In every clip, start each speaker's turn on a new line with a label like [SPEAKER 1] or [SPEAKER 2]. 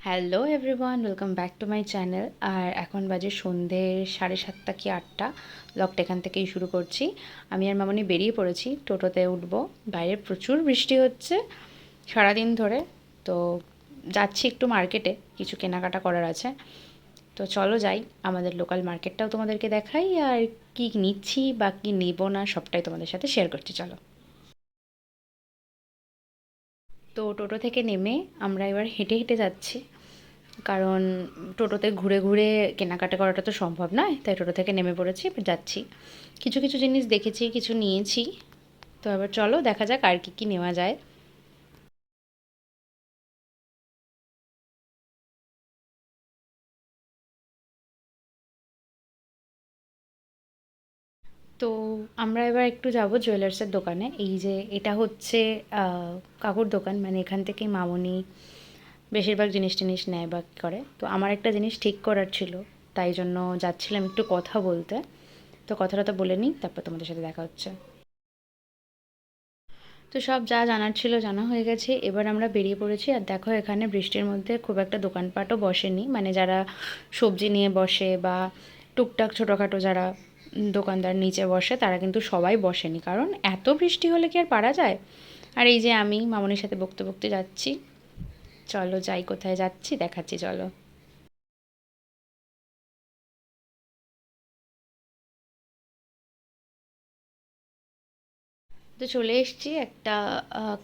[SPEAKER 1] Hello everyone, welcome back to my channel. আর এখন বাজে সন্ধে 7:30 কি 8টা। ব্লগটা এখান থেকেই শুরু করছি। আমি আর মামনি বেরিয়ে পড়েছি, টোটোতে উঠবো। বাইরে প্রচুর বৃষ্টি হচ্ছে সারাদিন ধরে। তো যাচ্ছি একটু মার্কেটে, কিছু কেনাকাটা করার আছে। তো চলো যাই, আমাদের লোকাল মার্কেটটাও তোমাদেরকে দেখাই, আর কি নিচ্ছি বা কী নিব না সবটাই তোমাদের সাথে শেয়ার করছি, চলো। তো টোটো থেকে নেমে আমরা এবার হেঁটে হেঁটে যাচ্ছি, কারণ টোটোতে ঘুরে ঘুরে কেনাকাটা করাটা তো সম্ভব নয়, তাই টোটো থেকে নেমে পড়েছি, এবার যাচ্ছি। কিছু কিছু জিনিস দেখেছি, কিছু নিয়েছি। তো এবার চলো দেখা যাক আর কি কি নেওয়া যায়। তো আমরা এবার একটু যাব জুয়েলার্সের দোকানে। এই যে এটা হচ্ছে কাকুর দোকান, মানে এখান থেকেই মামনি বেশিরভাগ জিনিস টিনিস নেয় বা করে। তো আমার একটা জিনিস ঠিক করার ছিল, তাই জন্য যাচ্ছিলাম একটু কথা বলতে। তো কথাটা তো বলে নিই, তারপর তোমাদের সাথে দেখা হচ্ছে। তো সব যা জানার ছিল জানা হয়ে গেছে, এবার আমরা বেরিয়ে পড়েছি। আর দেখো এখানে বৃষ্টির মধ্যে খুব একটা দোকানপাটও বসেনি, মানে যারা সবজি নিয়ে বসে বা টুকটাক ছোটোখাটো যারা দোকানদার নিচে বসে তারা কিন্তু সবাই বসেনি, কারণ এত বৃষ্টি হলে কি আর পারা যায়। আর এই যে আমি মামনির সাথে বকতে বকতে যাচ্ছি। চলো যাই, কোথায় যাচ্ছি দেখাচ্ছি, চলো। তো চলে এসেছি একটা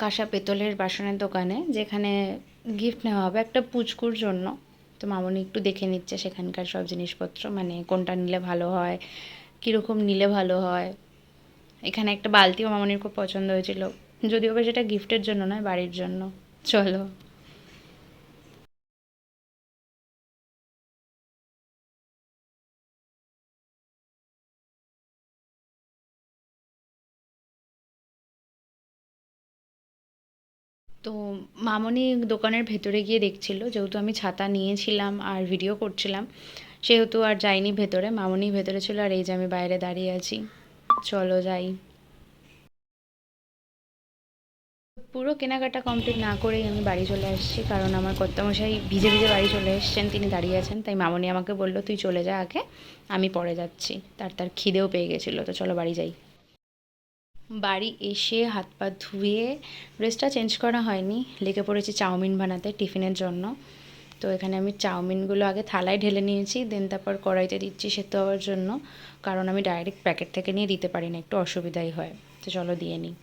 [SPEAKER 1] কাঁসা পেতলের বাসনের দোকানে, যেখানে গিফট নেওয়া হবে একটা পুচকুর জন্য। তো মামনি একটু দেখে নিচ্ছে সেখানকার সব জিনিসপত্র, মানে কোনটা নিলে ভালো হয়, কীরকম নিলে ভালো হয়। এখানে একটা বালতিও মামনির খুব পছন্দ হয়েছিল, যদিও বা সেটা গিফটের জন্য নয়, বাড়ির জন্য। চলো। তো মামনি দোকানের ভেতরে গিয়ে দেখছিল, যেহেতু আমি ছাতা নিয়েছিলাম আর ভিডিও করছিলাম, সেহেতু আর যাইনি ভেতরে। মামনি ভেতরে ছিল, আর এই যে আমি বাইরে দাঁড়িয়ে আছি। চলো যাই। পুরো কেনাকাটা কমপ্লিট না করেই আমি বাড়ি চলে আসছি, কারণ আমার কর্তামশাই ভিজে ভিজে বাড়ি চলে এসেছেন, তিনি দাঁড়িয়ে আছেন। তাই মামনি আমাকে বললো তুই চলে যা আগে, আমি পরে যাচ্ছি। তার তার খিদেও পেয়ে গেছিলো, তো চলো বাড়ি যাই। বাড়ি এসে হাত পা ধুয়ে ড্রেসটা চেঞ্জ করা হয়নি, লেগে পড়েছি চাউমিন বানাতে টিফিনের জন্য। তো এখানে আমি চাউমিনগুলো আগে থালায় ঢেলে নিয়েছি, দেন তারপর কড়াইতে দিচ্ছি সেদ্ধ হওয়ার জন্য, কারণ আমি ডাইরেক্ট প্যাকেট থেকে নিয়ে দিতে পারি না, একটু অসুবিধাই হয়। তো চলো দিয়ে নিই।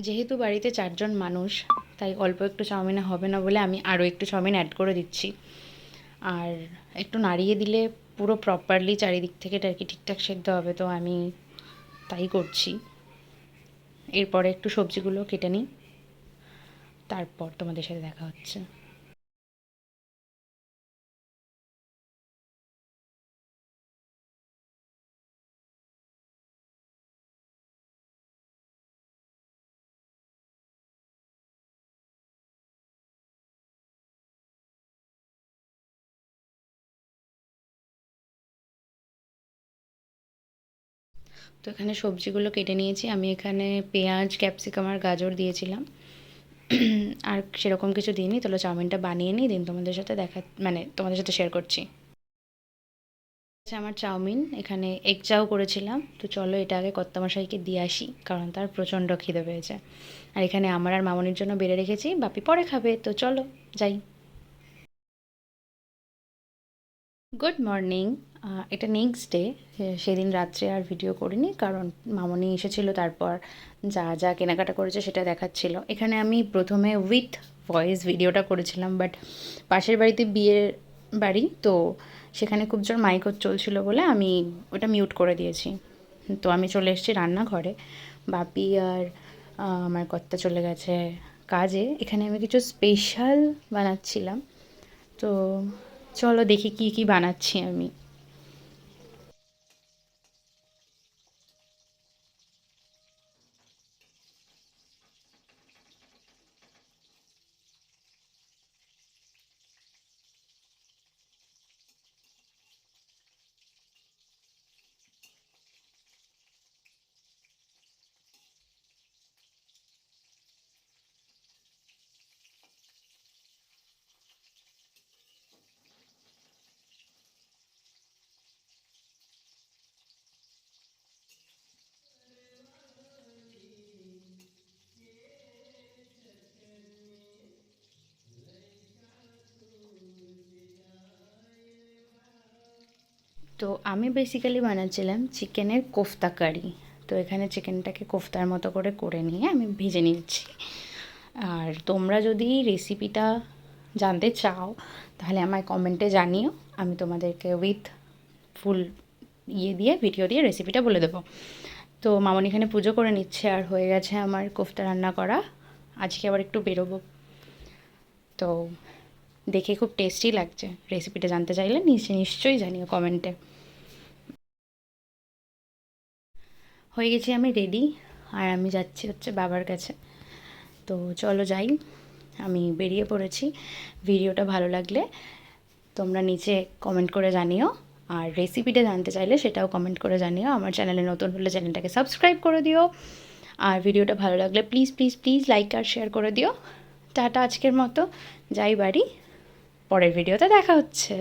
[SPEAKER 1] যেহেতু বাড়িতে 4জন মানুষ, তাই অল্প একটু চাউমিনে হবে না বলে আমি আরও একটু চাউমিন অ্যাড করে দিচ্ছি। আর একটু নাড়িয়ে দিলে পুরো প্রপারলি চারিদিক থেকে এটা আর কি ঠিকঠাক সেদ্ধ হবে, তো আমি তাই করছি। এরপরে একটু সবজিগুলো কেটে নিই, তারপর তোমাদের সাথে দেখা হচ্ছে। তো এখানে সবজিগুলো কেটে নিয়েছি, আমি এখানে পেঁয়াজ ক্যাপসিকাম আর গাজর দিয়েছিলাম। আর সেরকম কিছু দিইনি। তাহলে চাউমিনটা বানিয়ে নিই, দিন তোমাদের সাথে দেখা, মানে তোমাদের সাথে শেয়ার করছি। আচ্ছা, আমার চাউমিন এখানে এগ চাও করেছিলাম, তো চলো এটা আগে কর্তামশাইকে দিয়ে আসি, কারণ তার প্রচণ্ড খিদে পেয়েছে। আর এখানে আমার আর মামনির জন্য বেড়ে রেখেছি, বাপি পরে খাবে, তো চলো যাই। Good morning. এটা নেক্সট ডে। সেদিন রাত্রে আর ভিডিও করিনি, কারণ মামনি এসেছিলো, তারপর যা যা কেনাকাটা করেছে সেটা দেখাচ্ছিল। এখানে আমি প্রথমে উইথ ভয়েস ভিডিওটা করেছিলাম, বাট পাশের বাড়িতে বিয়ের বাড়ি তো, সেখানে খুব জোর মাইক চলছিল বলে আমি ওটা মিউট করে দিয়েছি। তো আমি চলে এসেছি রান্নাঘরে। বাপি আর আমার কর্তা চলে গেছে কাজে। এখানে আমি কিছু স্পেশাল বানাচ্ছিলাম। তো চলো দেখি কি কি বানাচ্ছি আমি। তো আমি বেসিক্যালি বানাচ্ছিলাম চিকেনের কোফতা কারি। তো এখানে চিকেনটাকে কোফতার মতো করে নিয়ে আমি ভেজে নিচ্ছি। আর তোমরা যদি রেসিপিটা জানতে চাও তাহলে আমায় কমেন্টে জানিও, আমি তোমাদেরকে উইথ ফুল ভিডিও দিয়ে রেসিপিটা বলে দেবো। তো মামনি এখানে পুজো করে নিচ্ছে আর হয়ে গেছে আমার কোফতা রান্না করা। আজকে আবার একটু বেরোবো, তো দেখে খুব টেস্টি লাগছে। রেসিপিটা জানতে চাইলে নিশ্চয়ই জানিও কমেন্টে। হয়ে গেছি আমি রেডি, আর আমি যাচ্ছি হচ্ছে বাবার কাছে। তো চলো যাই, আমি বেরিয়ে পড়েছি। ভিডিওটা ভালো লাগলে তোমরা নিচে কমেন্ট করে জানিও, আর রেসিপিটা জানতে চাইলে সেটাও কমেন্ট করে জানিও। আমার চ্যানেলে নতুন হলে চ্যানেলটাকে সাবস্ক্রাইব করে দিও, আর ভিডিওটা ভালো লাগলে প্লিজ প্লিজ প্লিজ লাইক আর শেয়ার করে দিও। টাটা আজকের মতো, যাই বাড়ি, পরের ভিডিওতে দেখা হচ্ছে।